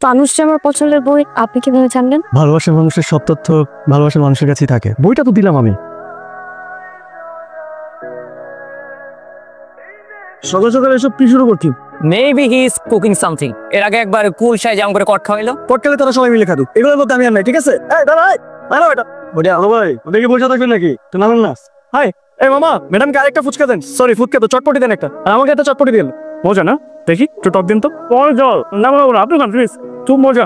মানুষ যে আমার পছন্দের বই আপনি কিভাবে জানলেন? ভালোবাসার মানুষের সব তথ্য ভালোবাসার মানুষের কাছেই থাকে। বইটা তো দিলাম আমি। সকাল সকাল এসব কি শুরু করছি? Maybe he is cooking something. এর আগে একবার কুল শাই জাম করে কট খাওয়াইলো। কট খেলে তারা সবাই মিলে খাদু, এগুলোর মধ্যে আমি আর নাই। ঠিক আছে, এই দাঁড়াই মারো এটা। ওটা আলো ভাই, ওদেরকে বসে থাকবেন নাকি? তো নামেন না। হাই এই মামা, ম্যাডামকে আরেকটা ফুচকা দেন। সরি ফুচকা তো, চটপটি দেন একটা। আর আমাকে একটা চটপটি দিন। মজা না? দেখি একটু টক দিন তো। জল না বাবু, আপনি খান প্লিজ। খুব মজা।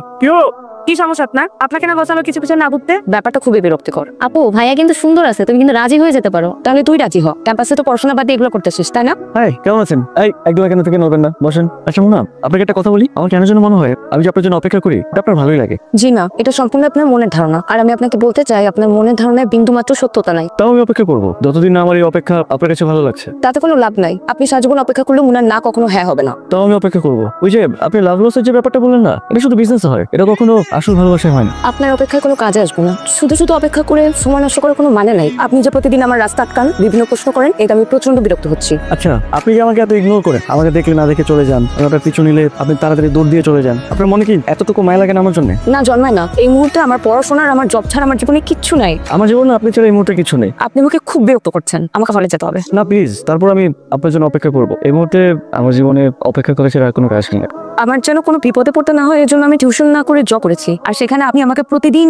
কি সমস্যা আপনার? আপনাকে না বলছিলাম কিছু কিছু না বুঝতে? ব্যাপারটা খুবই বিরক্তিকর। আপু ভাইয়া কিন্তু সুন্দর আছে, তুমি কিন্তু রাজি হয়ে যেতে পারো। তাহলে তুই রাজি হ। ক্যাম্পাসে তো পড়াশোনা বাদে এগুলো করতেছিস, তাই না? হাই কেমন আছেন? এই একদম এখান থেকে নড়বেন না, বসেন। আচ্ছা না, আপনাকে একটা কথা বলি। আমার কেন যেন মনে হয় আমি যে আপনার জন্য অপেক্ষা করি এটা আপনার ভালোই লাগে। জি না, এটা সম্পূর্ণ আপনার মনের ধারণা। আর আমি আপনাকে বলতে চাই আপনার মনের ধারণায় বিন্দুমাত্র সত্যতা নাই। তাও আমি অপেক্ষা করবো যতদিন না আমার এই অপেক্ষা আপনার কাছে ভালো লাগছে। তাতে কোনো লাভ নাই। আপনি সারাজীবন অপেক্ষা করলে মুনার না কখনো হ্যাঁ হবে না। তাও আমি অপেক্ষা করবো। ওই যে আপনি লাভ লসের যে ব্যাপারটা বললেন না, এটা শুধু বিজনেস হয়, এটা কখনো আসল ভালোবাসায় হয় না। আপনার অপেক্ষায় কোনো কাজে আসবো না। শুধু শুধু অপেক্ষা করে সময় নষ্ট করার কোনো মানে নাই। আপনি যে প্রতিদিন আমার রাস্তা আটকান, বিভিন্ন প্রশ্ন করেন, এটা আমি প্রচন্ড বিরক্ত হচ্ছি। আচ্ছা আপনি কি আমাকে এত ইগনোর করেন? আমাকে দেখলে না দেখে চলে যান, আপনার পিছু নিলে আপনি তাড়াতাড়ি দৌড় দিয়ে চলে যান। আপনার মনে কি এতটুকু মায়া লাগে না আমার জন্য? না, জন্মায় না। এই মুহূর্তে আমার পড়াশোনার, আমার জব ছাড়া আমার জীবনে কিচ্ছু নাই। আমার জীবনে আপনি ছাড়া এই মুহূর্তে কিছু নেই। আপনি আমাকে খুব বিরক্ত করছেন। আমাকে ফলে যেতে হবে। না প্লিজ, তারপর আমি আপনার জন্য অপেক্ষা করবো। এই মুহূর্তে আমার জীবনে অপেক্ষা করে ছাড়া আর কোনো কাজ নেই। আমার যেন কোনো বিপদে পড়তে না হয়, এর জন্য আমি টিউশন না করে জব করেছি। আর সেখানে আপনি আমাকে প্রতিদিন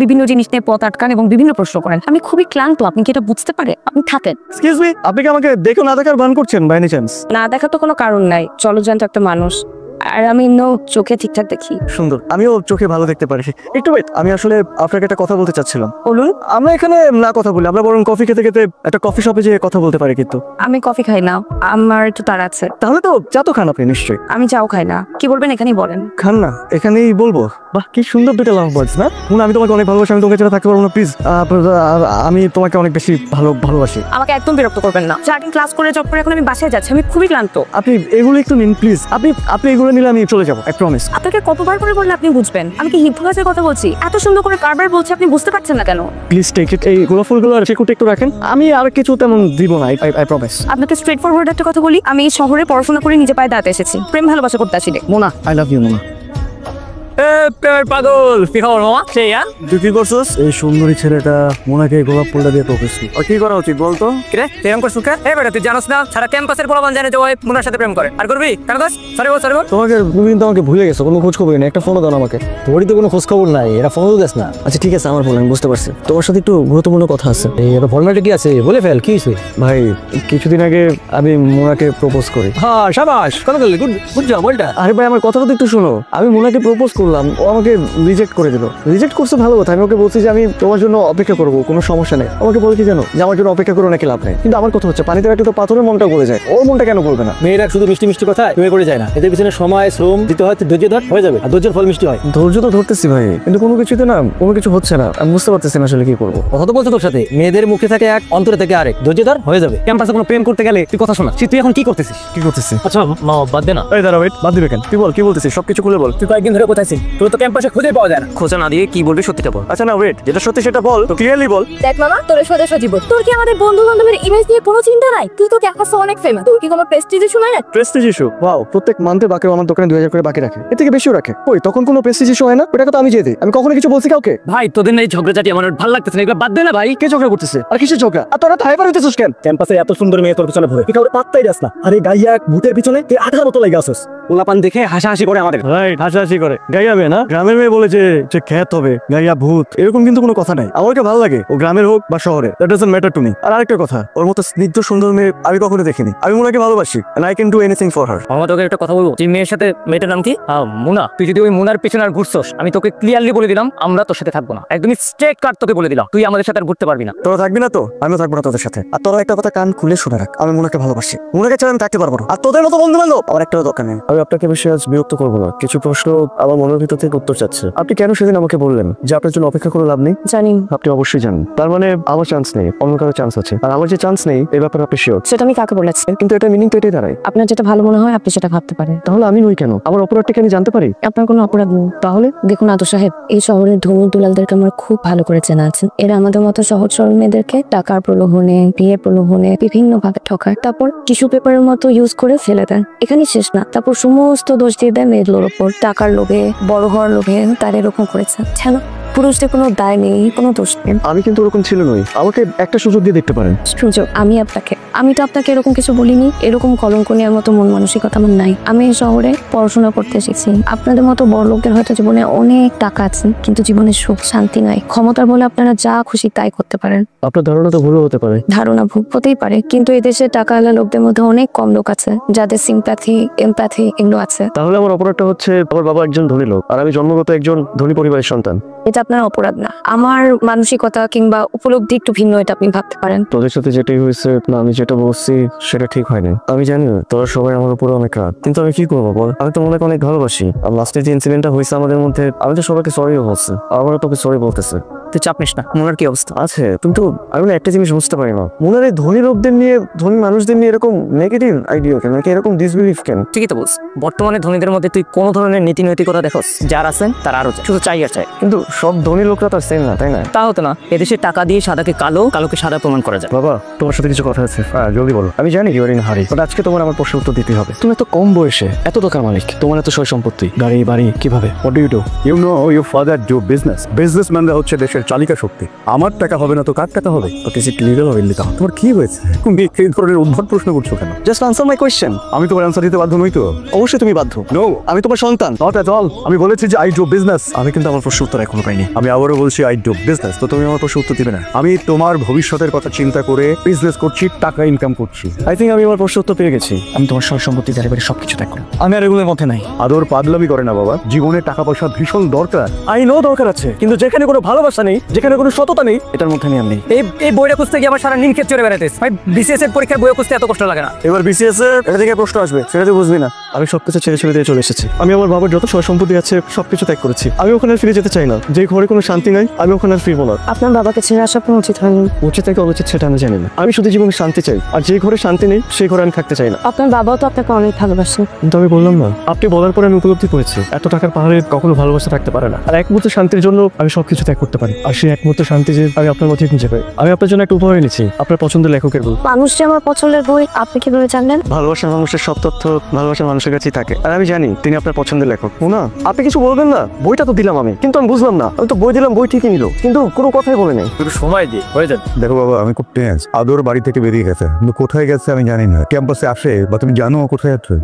বিভিন্ন জিনিস নিয়ে পথ আটকান এবং বিভিন্ন প্রশ্ন করেন। আমি খুবই ক্লান্ত। আপনি কি এটা বুঝতে পারে? আপনি থাকেন। এক্সকিউজ মি, আপনি কি আমাকে দেখো না দেখার ভান করছেন বাই এনি চান্স? না দেখার তো কোনো কারণ নাই। জলজ্যান্ত একটা মানুষ। আর আমি চোখে ঠিকঠাক দেখি। সুন্দর, আমিও চোখে ভালো দেখতে পারি। একটু ওয়েট, আমি আসলে আপনাকে একটা কথা বলতে চাচ্ছিলাম। বলুন। আমরা এখানে না কথা বলি, আমরা বরং কফি খেতে খেতে একটা কফি শপে যেয়ে কথা বলতে পারি। কিন্তু আমি কফি খাই না, আমার একটু তাড়া আছে। তাহলে তো চা তো খান আপনি নিশ্চয়ই। আমি চাও খাই না। কি বলবেন এখানেই বলেন। খান না, এখানেই বলবো। বাহ কি সুন্দর দুটো লাভ বার্ডস না? আমি তোমাকে অনেক ভালোবাসি, আমি তোমাকে ছাড়া থাকতে পারবো না প্লিজ। আমি তোমাকে অনেক বেশি ভালোবাসি। আমাকে একদম বিরক্ত করবেন না। সারাদিন ক্লাস করে জব করে এখন আমি বাসায় যাচ্ছি, আমি খুবই ক্লান্ত। আপনি এগুলো একটু নিন প্লিজ। আপনি এগুলো নিলে আমি চলে যাবো, আই প্রমিস। আপনাকে কতবার করে বললে আপনি বুঝবেন? আমি কি হিপহপের কথা বলছি? এত সুন্দর করে বারবার বলছি, আপনি বুঝতে পারছেন না কেন? Please take it. এই গোলাপ ফুলগুলো আর চিকুটা একটু রাখেন, আমি আর কিছু তেমন দিব না, আই প্রমিস। আপনাকে স্ট্রেট ফরওয়ার্ড একটা কথা বলি, আমি এই শহরে পড়াশোনা করে নিজে পায়ে দাঁড়াতে এসেছি। প্রেম ভালোবাসা করতে আসিনি। Mona, I love you Mona. পাগল কি খবর মামা? সেই তুই কি করছিস? এই সুন্দরী ছেলেটা মোনাকে গোলাপ ফুলটা দিয়ে প্রপোজ করল। আর কি করা উচিত বলতো? কিরে প্রেম করছিস কেন? এই বেটা তুই জানোস না সারা ক্যাম্পাসের পোলাপান জানে যে ওই মুনার সাথে প্রেম করে। আর করবি কেন? দোস সরি বল। তুমি কিন্তু আমাকে ভুলে গেছো, কোনো খোঁজ খবর নেই। একটা ফোনও দাও আমাকে। তোরই তো কোনো খোঁজ খবর নাই, এরা ফোনও দেস না। আচ্ছা ঠিক আছে, আমার ফোন, আমি বুঝতে পারছি। তোমার সাথে একটু গুরুত্বপূর্ণ কথা আছে। এটা ফর্মালিটি কি আছে বলে ফেল। কি হয়েছে ভাই? কিছুদিন আগে আমি মোনাকে প্রপোজ করি। হ্যাঁ শাবাশ, কথা বললি, গুড জব। বলটা আরে ভাই আমার কথাটা তো একটু শোনো। আমি মোনাকে প্রপোজ করলাম, ও আমাকে রিজেক্ট করে দিল। রিজেক্ট করছে ভালো কথা, আমি ওকে বলছি যে আমি তোমার জন্য অপেক্ষা করবো, কোনো সমস্যা নেই। আমাকে বলে কি জানো, যে আমার জন্য অপেক্ষা করো নাকি লাভ নেই। কিন্তু আমার কথা হচ্ছে পানিতে রাখলে তো পাথরের মনটা গলে যায়, ওর মনটা কেন গলবে না? মেয়েরা শুধু মিষ্টি মিষ্টি কথা তুমি করে যায় না, এদের পিছনে সময় শ্রম দিতে হয়, ধৈর্য ধর হয়ে যাবে। আর ধৈর্যের ফল মিষ্টি হয়। ধৈর্য তো ধরতেছি ভাই, কিন্তু কোনো কিছুতে না, কোনো কিছু হচ্ছে না। আমি বুঝতে পারতেছি না আসলে কি করবো। কথা তো বলছো তোর সাথে, মেয়েদের মুখে থাকে এক, অন্তরে থেকে আরেক। ধৈর্য ধর হয়ে যাবে। ক্যাম্পাসে কোনো প্রেম করতে গেলে তুই কথা শোনা। তুই এখন কি করতেছিস? কি করতেছি? আচ্ছা মা বাদ দে না। এই দাঁড়া, ওয়েট, বাদ দিবে কেন? তুই বল কি বলতেছিস, সবকিছু খুলে বল। তুই কয়েকদিন ধরে কোথায় ছিস? তুই তো ক্যাম্পাসে খুঁজে পাওয়া যায় না। খোঁজা না দিয়ে কি বলবি সত্যিটা বল। আচ্ছা না ওয়েট, যেটা সত্যি সেটা বল, তো ক্লিয়ারলি বল। দেখ মামা, তোর সোজা সজীব, তোর কি আমাদের বন্ধু বান্ধবের ইমেজ নিয়ে কোনো চিন্তা নাই? তুই তো ক্যাম্পাসে অনেক ফেমাস, তোর কি কোনো প্রেস্টিজ ইস্যু নাই? Prestige issue? ওয়াও, প্রত্যেক মান্থে বাকি আমার দোকানে 2000 করে বাকি রাখে, এর থেকে বেশিও রাখে। ওই তখন কোনো প্রেস্টিজ ইস্যু হয় না? ওটাকে তো আমি দিয়ে দিই। আমি কখনো কিছু বলছি কাউকে? ভাই তোদের এই ঝগড়াঝাটি আমার ভালো লাগতেছে না, এগুলো বাদ দে না ভাই। কে ঝগড়া করতেছে? আর কিসের ঝগড়া? আর তোরা তো হাইপার হইতেছিস কেন? ক্যাম্পাসে এত সুন্দর মেয়ে তোর পিছনে ঘুরে, তুই কাউকে পাত্তাই দাস না। আর এই গাইয়া ভূতের পিছনে তুই আঠার মতো লাগে আসছিস। পোলাপান দেখে হাসাহাসি করে আমাদের। রাইট, হাসাহাসি করে। গাইয়া মেয়ে না, গ্রামের মেয়ে বলেছে যে খ্যাত হবে, গাইয়া ভূত, এরকম কিন্তু কোনো কথা নাই। আমাকে ভালো লাগে, ও গ্রামের হোক বা শহরে, that doesn't matter to me. আর আরেকটা কথা, ওর মতো স্নিগ্ধ সুন্দর মেয়ে আমি কখনো দেখিনি। আমি মোনাকে ভালোবাসি, and I can do anything for her. মামা তোকে একটা কথা বলবো, যে মেয়ের সাথে মেয়েটার নাম কি? মুনা। তুই যদি ওই মুনার পিছনে আর ঘুরছস, আমি তোকে ক্লিয়ারলি বলে দিলাম আমরা তোর সাথে থাকবো না। একদমই স্ট্রেট কাট তোকে বলে দিলাম, তুই আমাদের সাথে আর ঘুরতে পারবি না। তোরা থাকবি না তো আমিও থাকবো না তোদের সাথে। আর তোরা একটা কথা কান খুলে শুনে রাখ, আমি মোনাকে ভালোবাসি। মোনাকে ছাড়া আমি থাকতে পারবো না। আর তোদের মতো বন্ধু বান্ধব আমার একটাও দরকার নেই। আমি আপনাকে বেশি আজ বিরক্ত করবো না। কিছু প্রশ্ন আমার মনের ভিতর থেকে উত্তর চাচ্ছে। আপনি কেন সেদিন আমাকে বললেন যে আপনার জন্য অপেক্ষা করে লাভ নেই? জানি। আপনি অবশ্যই জানেন, তার মানে আমার চান্স নেই, অন্য কারো চান্স আছে। আর আমার যে চান্স নেই এই ব্যাপারে আপনি শিওর? সেটা আমি কাকে বলেছি? কিন্তু এটা মিনিং তো এটাই দাঁড়ায়। আপনার যেটা ভালো মনে হয় আপনি সেটা ভাবতে পারেন। তাহলে আমি নই কেন? আমার অপরাধটা কি আমি জানতে পারি? আপনার কোনো অপরাধ নেই। তাহলে দেখুন আদর সাহেব, এই শহরের ধনী দুলালদেরকে আমার খুব ভালো করে চেনা আছেন। এরা আমাদের মতো সহজ সরল মেয়েদেরকে টাকার প্রলোভনে, বিয়ের প্রলোভনে বিভিন্ন ভাবে ঠকায়, তারপর টিস্যু পেপারের মতো ইউজ করে ফেলে দেন। এখানে শেষ না, তারপর সমস্ত দোষ দিয়ে দেয় মেয়েগুলোর ওপর। টাকার লোভে বড় হওয়ার লোভে তার এরকম করেছে। কেন? পুরুষদের কোনো দায় নেই, কোনো দোষ নেই। আমি কিন্তু ওরকম ছিল নই, আমাকে একটা সুযোগ দিয়ে দেখতে পারেন। সুযোগ? আমি তো আপনাকে এরকম কিছু বলিনি। এরকম কলঙ্ক নেওয়ার মতো মন মানসিকতা আমার নাই। আমি এই শহরে পড়াশোনা করতে এসেছি। আপনাদের মতো বড় লোকদের হয়তো জীবনে অনেক টাকা আছে, কিন্তু জীবনে সুখ শান্তি নাই। ক্ষমতার বলে আপনারা যা খুশি তাই করতে পারেন। আপনার ধারণা তো ভুল হতে পারে। ধারণা ভুল হতেই পারে, কিন্তু এই দেশে টাকাওয়ালা লোকদের মধ্যে অনেক কম লোক আছে যাদের সিম্প্যাথি, এমপ্যাথি এগুলো আছে। তাহলে আমার অপরাধটা হচ্ছে আমার বাবা একজন ধনী লোক আর আমি জন্মগত একজন ধনী পরিবারের সন্তান। এটা আপনার অপরাধ না। আমার মানসিকতা কিংবা উপলব্ধি একটু ভিন্ন, এটা আপনি ভাবতে পারেন। তোদের সাথে যেটাই হয়েছে না, আমি যেটা বলছি সেটা ঠিক হয়নি। আমি জানি তোরা সবাই আমার উপরে অনেক রাগ, কিন্তু আমি কি করবো বল? আমি তো মনে অনেক ভালোবাসি। আর লাস্টে যে ইনসিডেন্টটা হয়েছে আমাদের মধ্যে, আমি তো সবাইকে সরিও বলছি, আবারও তোকে সরি বলতেছে। তুই চাপ নিস না। মোনার কি অবস্থা? আছে, কিন্তু আমি না একটা জিনিস বুঝতে পারি না, মোনার এই ধনী লোকদের নিয়ে, ধনী মানুষদের নিয়ে এরকম নেগেটিভ আইডিয়া কেন, নাকি এরকম ডিসবিলিভ কেন? ঠিকই তো বলছ। বর্তমানে ধনীদের মধ্যে তুই কোনো ধরনের নীতি নৈতিকতা দেখোস? যার আছেন তার আরো চাই, শুধু চাই আর চাই। কিন্তু সব ধনী লোকরা তো সেম না, তাই না? তা হতো না। এদেশে টাকা দিয়ে সাদাকে কালো, কালোকে সাদা প্রমাণ করা যায়। বাবা, তোমার সাথে কিছু কথা আছে। হ্যাঁ, জলদি বলো। আমি জানি you are in hurry, but আজকে তোমার আমার প্রশ্ন উত্তর দিতে হবে। তুমি এত কম বয়সে এত টাকার মালিক, তোমার এত সয় সম্পত্তি, গাড়ি বাড়ি, কিভাবে? What do you do? You know your father do business. বিজনেসম্যানরা হচ্ছে দেশের চালিকা শক্তি। আমার টাকা হবে না তো কার টাকা হবে? Okay, is it legal or illegal? তোমার কি হয়েছে? তুমি এই ধরনের উদ্ভট প্রশ্ন করছো কেন? Just answer my question. আমি তোমার অ্যান্সার দিতে বাধ্য নই তো। অবশ্যই তুমি বাধ্য। নো, আমি তোমার সন্তান। Not at all. আমি বলেছি যে আই ডু বিজনেস। আমি কিন্তু আমার প্রশ্ন উত্তর এখনো পাইনি। আমি আবারও বলছি আই ডু বিজনেস। তো তুমি আমার প্রশ্ন উত্তর দিবে না? আমি তোমার ভবিষ্যতের কথা চিন্তা করে বিজনেস করছি, টাকা ইনকাম করছি। আই থিঙ্ক আমি আমার প্রশ্ন উত্তর পেয়ে গেছি। আমি তোমার সয় সম্পত্তি, গাড়ি বাড়ি সবকিছু ত্যাগ করো। আমি আর এগুলোর মধ্যে নাই। আদর পাগলামি করে না বাবা, জীবনে টাকা পয়সা ভীষণ দরকার। আই নো দরকার আছে, কিন্তু যেখানে কোনো ভালোবাসা নেই, যেখানে কোনো সততা নেই, এটার মধ্যে আমি আর নেই। এই বইটা খুঁজতে গিয়ে আমার সারা নিন ক্ষেত চড়ে বেড়াতে। ভাই, বিসিএস এর পরীক্ষার বই খুঁজতে এত কষ্ট লাগে না। এবার বিসিএস এর এটা থেকে প্রশ্ন আসবে, সেটা তুই বুঝবি না। আমি সবকিছু ছেড়ে ছেড়ে দিয়ে চলে এসেছি। আমি আমার বাবার যত সয় সম্পত্তি আছে সবকিছু ত্যাগ করেছি। আমি ওখানে আর ফিরে যেতে চাই না। যে ঘরে কোনো শান্তি নাই, আমি ওখানে আর ফিরবো না। আপনার বাবাকে ছেড়ে আসা আপনার উচিত হয়নি। উচিত থেকে অনুচিত সেটা আমি জানি না। আমি শুধু জীবনে শান্তি চাই, আর যে ঘরে শান্তি নেই সেই ঘরে আমি থাকতে চাই না। আপনার বাবাও তো আপনাকে অনেক ভালোবাসে। কিন্তু আমি বললাম না, আপনি বলার পরে আমি উপলব্ধি করেছি এত টাকার পাহাড়ে কখনো ভালোবাসা থাকতে পারে না। আর এক মুহূর্তে শান্তির জন্য আমি সবকিছু ত্যাগ করতে পারি, আর সেই এক মুহূর্তে শান্তি যে আমি আপনার মধ্যে খুঁজে পাই। আমি আপনার জন্য একটা উপহার এনেছি, আপনার পছন্দের লেখকের বই। মানুষ যে আমার পছন্দের বই, আপনি কিভাবে জানলেন? ভালোবাসার মানুষের সব তথ্য ভালোবাসার মানুষের কাছেই থাকে, আর আমি জানি তিনি আপনার পছন্দের লেখক। না, আপনি কিছু বলবেন না? বইটা তো দিলাম আমি, কিন্তু আমি বুঝলাম না। আমি তো বই দিলাম, বই ঠিকই নিল, কিন্তু কোনো কথাই বলে নেই। একটু সময় দিয়ে হয়ে যাবে। দেখো বাবা, আমি খুব টেন্স। আদর বাড়ি থেকে বেরিয়ে গেছে, কিন্তু কোথায় গেছে আমি জানি না। ক্যাম্পাসে আসে বা তুমি জানো কোথায় আছে?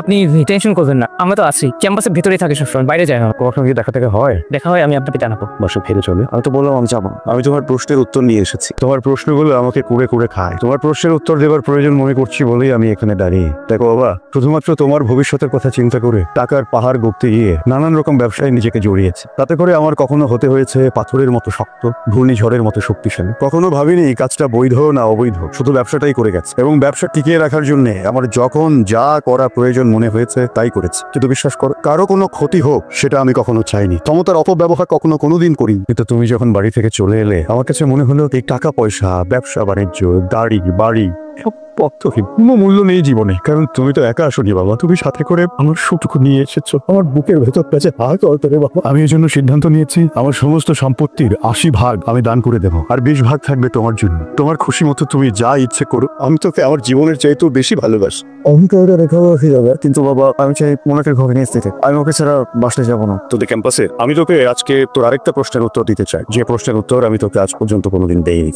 আপনি টেনশন করবেন না, আমরা তো আছি। ক্যাম্পাসের ভিতরেই থাকি সবসময়, বাইরে যাই না। তোমার সঙ্গে দেখা থেকে হয়? দেখা হয়, আমি আপনাকে জানাবো। বাসা ফিরে চলে। আমি তো বললাম আমি যাবো। আমি তোমার প্রশ্নের উত্তর নিয়ে এসেছি। তোমার প্রশ্নগুলো আমাকে কুড়ে কুড়ে খায়। তোমার প্রশ্নের উত্তর দেওয়ার প্রয়োজন মনে করছি বলেই আমি এখানে দাঁড়িয়ে। দেখো বাবা, শুধুমাত্র তোমার ভবিষ্যতের কথা চিন্তা করে টাকার পাহাড় গড়তে গিয়ে নানান রকম ব্যবসায় নিজেকে জড়িয়েছে। তাতে করে আমার কখনো হতে হয়েছে পাথরের মতো শক্ত, ঘূর্ণিঝড়ের মতো শক্তিশালী। কখনো ভাবিনি কাজটা বৈধ না অবৈধ, শুধু ব্যবসাটাই করে গেছে। এবং ব্যবসা টিকিয়ে রাখার জন্য আমার যখন যা করা প্রয়োজন মনে হয়েছে তাই করেছে। কিন্তু বিশ্বাস করো, কারো কোনো ক্ষতি হোক সেটা আমি কখনো চাইনি। ক্ষমতার অপব্যবহার কখনো কোনোদিন করিনি। কিন্তু তুমি যখন বাড়ি থেকে চলে এলে, আমার কাছে মনে হলো এই টাকা পয়সা, ব্যবসা বাণিজ্য, গাড়ি বাড়ি সব পথহীন, কোনো মূল্য নেই জীবনে। কারণ তুমি তো একা আসোনি বাবা, তুমি সাথে করে আমার সুটুকু নিয়ে এসেছো। আমার বুকের ভেতর কাছে হাত অন্তরে বাবা। আমি এই জন্য সিদ্ধান্ত নিয়েছি, আমার সমস্ত সম্পত্তির 80 ভাগ আমি দান করে দেবো, আর 20 ভাগ থাকবে তোমার জন্য। তোমার খুশি মতো তুমি যা ইচ্ছে করো। আমি তোকে আমার জীবনের চাইতেও বেশি ভালোবাসি। অঙ্কটা রেখা যাবে, কিন্তু বাবা আমি চাই মোনাকে ঘরে নিয়ে যেতে। আমি ওকে ছাড়া বাসায় যাবো না। তোদের ক্যাম্পাসে আমি তোকে আজকে তোর আরেকটা প্রশ্নের উত্তর দিতে চাই, যে প্রশ্নের উত্তর আমি তোকে আজ পর্যন্ত কোনোদিন দেইনি।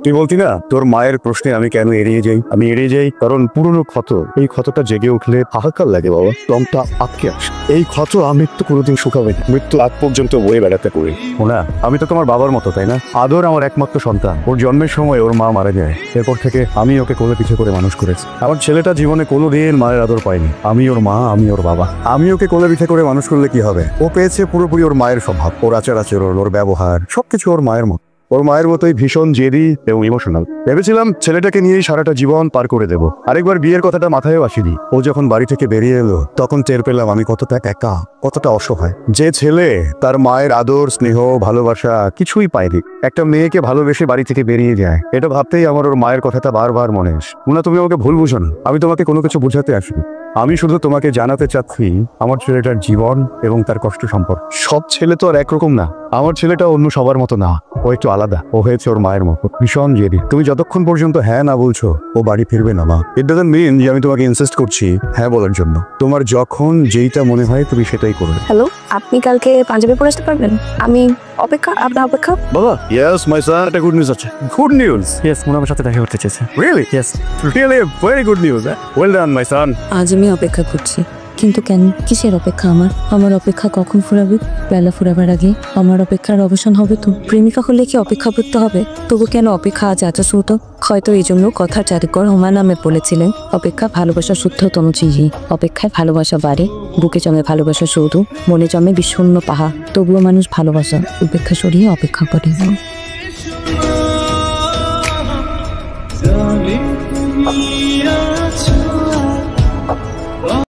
তুই বলতি না তোর মায়ের প্রশ্নে আমি কেন এড়িয়ে যাই? আমি এড়িয়ে যাই কারণ পুরনো ক্ষত, এই ক্ষতটা জেগে উঠলে হাহাকার লাগে বাবা, দমটা আটকে আসে। এই ক্ষত মৃত্যু কোনোদিন শুকাবে না, মৃত্যু আগ পর্যন্ত বয়ে বেড়াতে করি। না, আমি তো তোমার বাবার মতো, তাই না? আদর আমার একমাত্র সন্তান। ওর জন্মের সময় ওর মা মারা যায়। এরপর থেকে আমি ওকে কোলে পিঠে করে মানুষ করেছি। আমার ছেলেটা জীবনে কোনোদিন মায়ের আদর পায়নি। আমি ওর মা, আমি ওর বাবা। আমি ওকে কোলে পিঠে করে মানুষ করলে কি হবে? ও পেয়েছে পুরোপুরি ওর মায়ের স্বভাব, ওর আচার আচরণ, ওর ব্যবহার, সবকিছু ওর মায়ের মতো। ওর মায়ের মতোই ভীষণ জেদি এবং ইমোশনাল। ভেবেছিলাম ছেলেটাকে নিয়েই সারাটা জীবন পার করে দেব। আরেকবার বিয়ের কথাটা মাথায়ও আসেনি। ও যখন বাড়ি থেকে বেরিয়ে এলো তখন টের পেলাম আমি কতটা একা, কতটা অসহায়। যে ছেলে তার মায়ের আদর, স্নেহ, ভালোবাসা কিছুই পায়নি, একটা মেয়েকে ভালোবেসে বাড়ি থেকে বেরিয়ে যায়, এটা ভাবতেই আমার ওর মায়ের কথাটা বারবার মনে আসে। মুনা, তুমি আমাকে ভুল বুঝো না, আমি তোমাকে কোনো কিছু বোঝাতে আসিনি। আমি শুধু তোমাকে জানাতে চাচ্ছি আমার ছেলেটার জীবন এবং তার কষ্ট সম্পর্কে। সব ছেলে তো আর একরকম না। আমার ছেলেটা অন্য সবার মতো না, ও একটু আলাদা। ও হয়েছে ওর মায়ের মতো, ভীষণ জেদি। তুমি যতক্ষণ পর্যন্ত হ্যাঁ না বলছো ও বাড়ি ফিরবে না মা। ইট ডাজন্ট মিন যে আমি তোমাকে ইনসিস্ট করছি হ্যাঁ বলার জন্য। তোমার যখন যেইটা মনে হয় তুমি সেটাই করবে। হ্যালো, আপনি কালকে পাঞ্জাবি পরে আসতে পারবেন? আমি আপনার অপেক্ষা। বাবা ইয়েস মাই সন, একটা গুড নিউজ আছে। Good news? ইয়েস, মুনা আমার সাথে দেখা করতে চেয়েছে। Really? Yes. Really very good news. Well done my son. আজ আমি অপেক্ষা করছি, কিন্তু কেন? কিসের অপেক্ষা? আমার অপেক্ষা কখন ফুরাবে? বেলা ফুরাবার আগে আমার অপেক্ষার অবসান হবে তো। প্রেমিকা হলে কি অপেক্ষা করতে হবে? তবু কেন অপেক্ষা আজ এত শ্রুত? হয়তো এই জন্য কথার জাদুকর হুমায়ুন আহমেদ বলেছিলেন, অপেক্ষা ভালোবাসা শুদ্ধ তনুচিহি। অপেক্ষায় ভালোবাসা বাড়ে, বুকে জমে ভালোবাসা শুধু, মনে জমে বিষণ্ণ পাহা। তবুও মানুষ ভালোবাসা উপেক্ষা সরিয়ে অপেক্ষা করে।